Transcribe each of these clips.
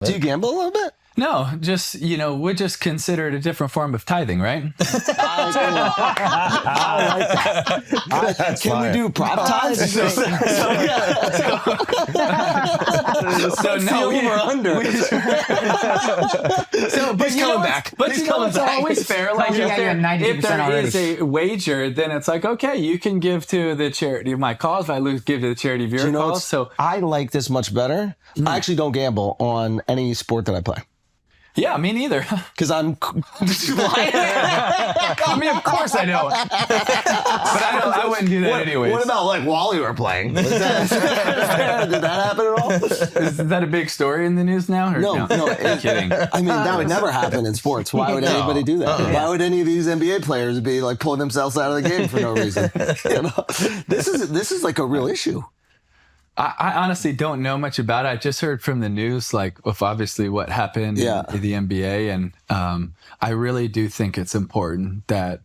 Do you gamble a little bit? No, just, we just consider it a different form of tithing, right? I like that. Can we do prop ties? So no, over under. But He's coming back. But He's you know, coming it's back. always fair. Like Yeah, you're 90% if there already. is a wager, then it's like, okay, you can give to the charity of my cause. If I lose, give to the charity of your You know, cause. So I like this much better. I actually don't gamble on any sport that I play. yeah, me neither. Because I'm I mean, of course I don't. But I wouldn't do that anyways. What about like while you were playing? Did that happen at all? Is that a big story in the news now? Or No. I'm kidding. I mean, that would never happen in sports. Why would anybody do that? Why would any of these NBA players be like pulling themselves out of the game for no reason? This is like a real issue. I honestly don't know much about it. I just heard from the news, like, of obviously what happened in the NBA. And I really do think it's important that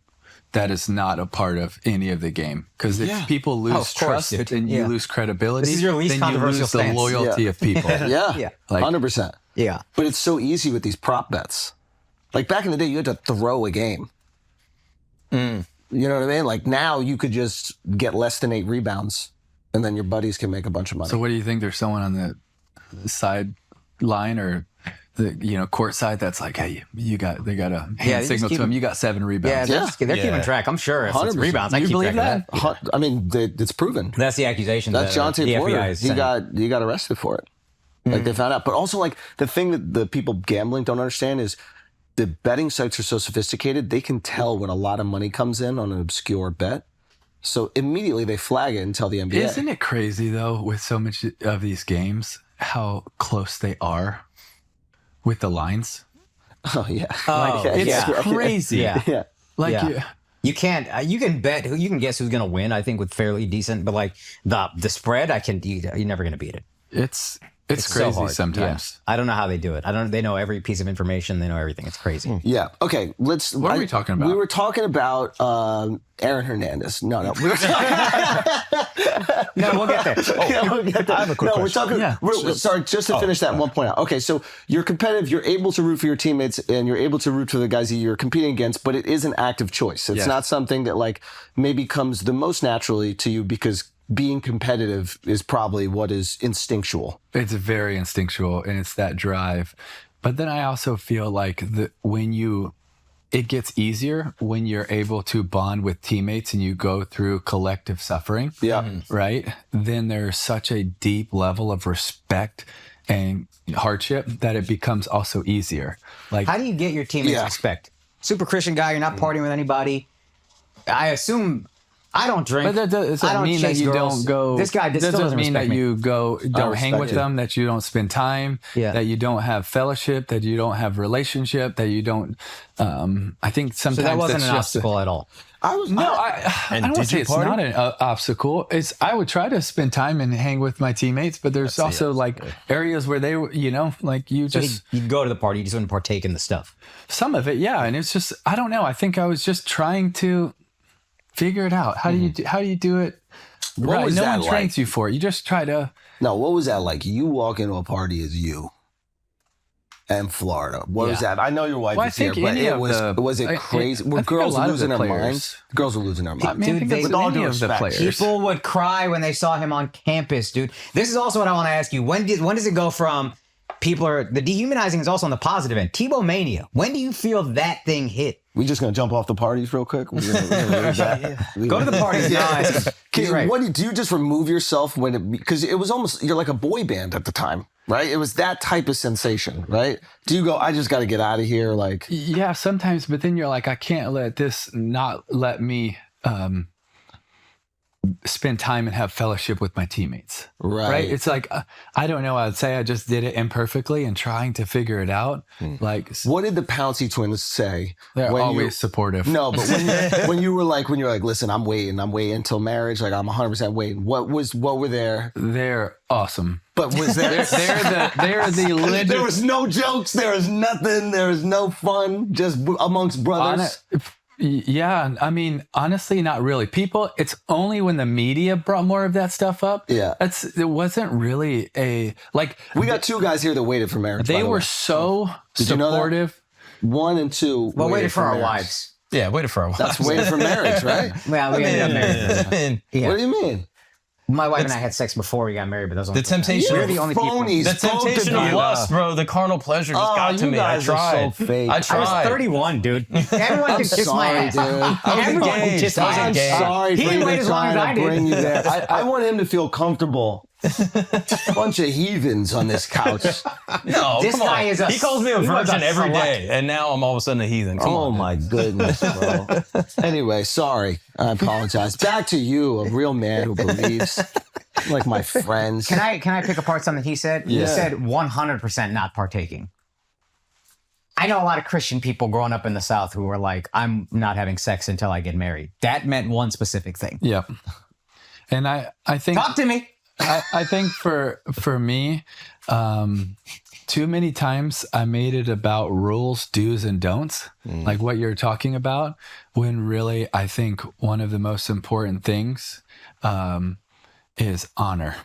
is not a part of any of the game. Because if people lose trust, then you lose credibility. This is your least then controversial you lose stance. the loyalty of people. Yeah, Like- 100%. Yeah. But it's so easy with these prop bets. Like back in the day, you had to throw a game. You know what I mean? Like now you could just get less than 8 rebounds and then your buddies can make a bunch of money. So what do you think? There's someone on the sideline or the court side that's like, hey, they got a hand signal to him. You got 7 rebounds. Yeah, they're keeping track. I'm sure if it's 100%. rebounds, I You keep believe track of that? I mean, it's proven. That's the accusation. That's that, Jonte the Porter. FBI is He saying. got arrested for it. Like they found out. But also like the thing that the people gambling don't understand is the betting sites are so sophisticated, they can tell when a lot of money comes in on an obscure bet. So immediately they flag it and tell the NBA. Isn't it crazy though, with so much of these games, how close they are with the lines? Oh yeah. It's crazy. Yeah. Like Yeah. You can't. You can bet. You can guess who's going to win. I think with fairly decent, but like the spread, you're never going to beat it. it's so crazy hard. sometimes. Yeah. I don't know how they do it. They know every piece of information. They know everything. It's crazy. Yeah. Okay. What are we talking about? We were talking about Aaron Hernandez. No. We were No, we'll get there. we'll get there. I have a quick We're question. talking. Yeah. Sorry, just to finish that one point out. Okay, so you're competitive. You're able to root for your teammates, and you're able to root for the guys that you're competing against. But it is an active choice. It's not something that like maybe comes the most naturally to you because being competitive is probably what is instinctual. It's very instinctual, and it's that drive. But then I also feel like it gets easier when you're able to bond with teammates and you go through collective suffering. Yeah. Right? Then there's such a deep level of respect and hardship that it becomes also easier. Like, How do you get your teammates respect? Super Christian guy. You're not partying with anybody. I assume. I don't drink. but that doesn't I don't mean that chase you girls. don't go. This guy still doesn't mean respect that me. you don't hang respect with you. them, that you don't spend time, Yeah. that you don't have fellowship, that you don't have relationship, that you don't. I think sometimes So that wasn't that's an just obstacle at all. I And don't did say you it's party? not an obstacle. I would try to spend time and hang with my teammates, but there's also like areas where they, like you So just you'd go to the party, you just wouldn't partake in the stuff. some of it, yeah. And it's just I don't know. I think I was just trying to figure it out. How do you do it? What was no that one trains like? you for it. You just try to. No, what was that like? You walk into a party as you. And Florida. What was that? I know your wife Well, I is here, think but any it of was the- was it I- crazy? I Were think a girls lot of losing the their players- minds? Girls were losing their minds. I mean, I think Dude, that's with all any due of the respect. players. People would cry when they saw him on campus, dude. This is also what I want to ask you. When does it go from the dehumanizing is also on the positive end? Tebow mania. When do you feel that thing hit? We just gonna jump off the parties real quick. We're gonna leave that. Go to the parties. Yeah. He's right. What do you just remove yourself when it because it was almost you're like a boy band at the time, right? It was that type of sensation, right? Do you go? I just got to get out of here, like Yeah, sometimes, but then you're like, I can't let this not let me spend time and have fellowship with my teammates. right. It's like, I don't know. I'd say I just did it imperfectly and trying to figure it out. Like, What did the Pouncey twins say? they're when always you- supportive. No, but when you're like, listen, I'm waiting until marriage. Like I'm 100% waiting. What were there? They're awesome. But was there? They're the legend. There was no jokes. There was nothing. There was no fun. Just amongst brothers. Yeah, I mean, honestly, not really. It's only when the media brought more of that stuff up. Yeah. It wasn't really we got two guys here that waited for marriage. They by the were way. so Did you know that? supportive. 1 and 2. Well, waited for our marriage. wives. Yeah, waited for our wives. That's waiting for marriage, right? Well, we ended up married. Yeah. What do you mean? My wife and I had sex before we got married, but those The temptation. We're the only people. Phonies. The temptation of lust, bro. The carnal pleasure just got to you me. I guys are tried. so fake. I I tried. was 31, dude. Everyone I'm can kiss my sorry, ass. dude. Everyone can engaged. kiss I my was ass. I'm engaged. sorry He for didn't even wait as long as I trying to did. bring you there. I want him to feel comfortable. Bunch of heathens on this couch. No, This come on. guy is a- He calls me a he was virgin a every select. day, and now I'm all of a sudden a heathen. Come Oh on, my goodness, bro. Anyway, sorry. I apologize. Back to you, a real man who believes, like my friends. Can I pick apart something he said? Yeah. He said 100% not partaking. I know a lot of Christian people growing up in the South who were like, I'm not having sex until I get married. That meant one specific thing. Yep. And I think Talk to me. I think for me, too many times I made it about rules, do's and don'ts, like what you're talking about, when really I think one of the most important things is honor.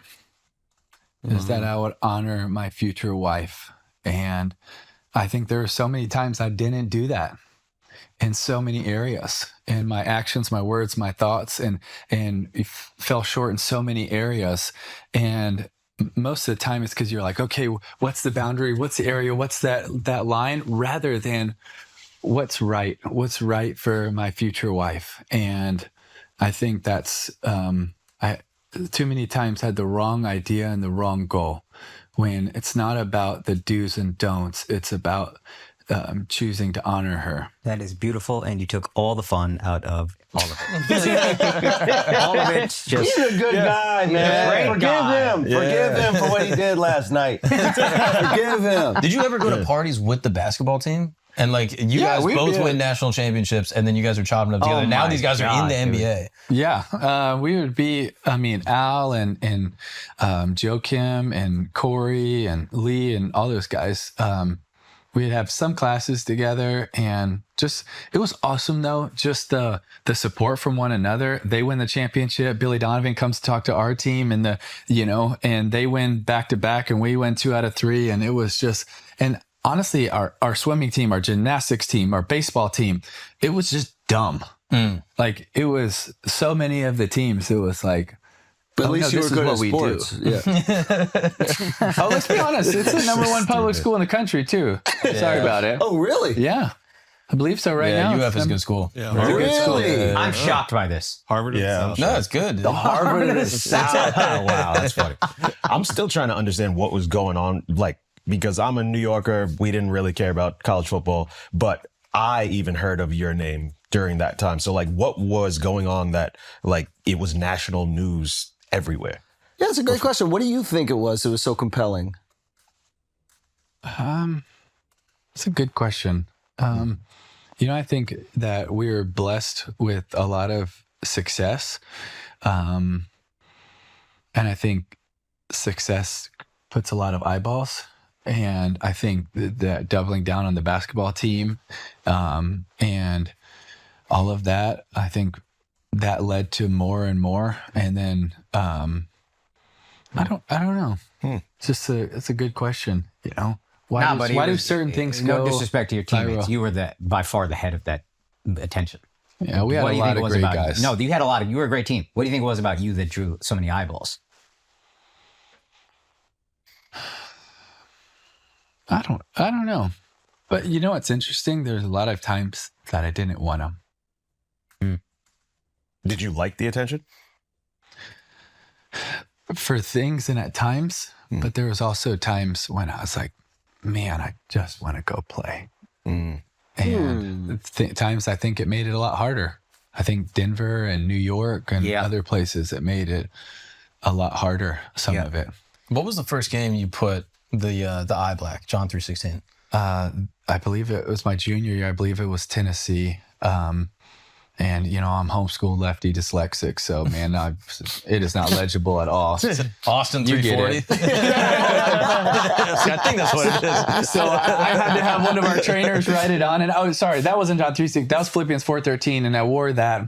Is that I would honor my future wife. And I think there are so many times I didn't do that in so many areas, in my actions, my words, my thoughts, and fell short in so many areas. And most of the time it's because you're like, okay, what's the boundary? What's the area? What's that line? Rather than what's right for my future wife. And I think that's, I too many times had the wrong idea and the wrong goal, when it's not about the do's and don'ts. It's about choosing to honor her. That is beautiful, and you took all the fun out of all of it. All of it. Just He's a good guy, man. Great Forgive guy. him. Forgive him for what he did last night. Forgive him. Did you ever go to parties with the basketball team? And like you guys we both did. win national championships, and then you guys are chopping up together. Oh Now my these guys are in God, the dude. NBA. Yeah, we would be. I mean, Al and Joe Kim and Corey and Lee and all those guys. We'd have some classes together, and just it was awesome though. Just the support from one another. They win the championship. Billy Donovan comes to talk to our team, and and they win back to back, and we win 2 out of 3, and it was just and. Honestly, our swimming team, our gymnastics team, our baseball team, it was just dumb. Like, it was so many of the teams, it was like, But at oh, least no, you were this is good what at we sports. do. Yeah. Oh, let's be honest, it's the number one public school in the country, too. Sorry about it. Oh, really? Yeah, I believe so right Yeah, now. UF is a good school. Yeah, Really? I'm shocked by this. Harvard. Yeah. No, it's good. Harvard of the South. Wow, that's funny. I'm still trying to understand what was going on, like, because I'm a New Yorker. We didn't really care about college football, but I even heard of your name during that time. So, like, what was going on that, like, it was national news everywhere? Yeah, it's a great question. What do you think it was that was so compelling? It's a good question. I think that we're blessed with a lot of success. And I think success puts a lot of eyeballs. And I think that doubling down on the basketball team and all of that, I think that led to more and more. And then I don't know. It's a good question. Why do certain things go? No disrespect to your teammates. viral? You were by far the head of that attention. Yeah, we had What do a you lot think it of was great about guys. you? No, you had a lot of. You were a great team. What do you think it was about you that drew so many eyeballs? I don't know. But what's interesting? There's a lot of times that I didn't want them. Did you like the attention? For things and at times, but there was also times when I was like, man, I just want to go play. And times I think it made it a lot harder. I think Denver and New York and other places, it made it a lot harder, some of it. What was the first game you put the eye black, John 3:16? I believe it was my junior year. I believe it was Tennessee. And, I'm homeschooled lefty dyslexic. So, man, it is not legible at all. Austin You get 340. I think that's what it is. So I had to have one of our trainers write it on. And that wasn't John 3:6. That was Philippians 4:13. And I wore that.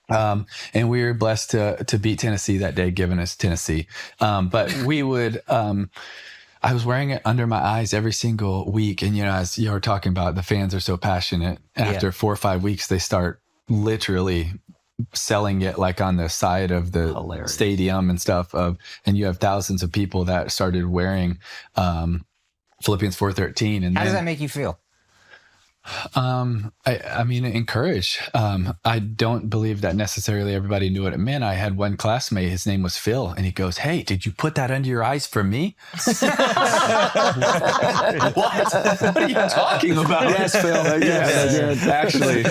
And we were blessed to beat Tennessee that day, giving us Tennessee. But we would, I was wearing it under my eyes every single week. And, as you were talking about, the fans are so passionate. After 4 or 5 weeks, they start literally selling it like on the side of the stadium and stuff. And you have thousands of people that started wearing Philippians 4:13. And how does that make you feel? I mean, encourage. I don't believe that necessarily everybody knew what it meant. I had one classmate, his name was Phil, and he goes, "Hey, did you put that under your eyes for me?" What are you talking about? Yes, Phil. Yes, actually.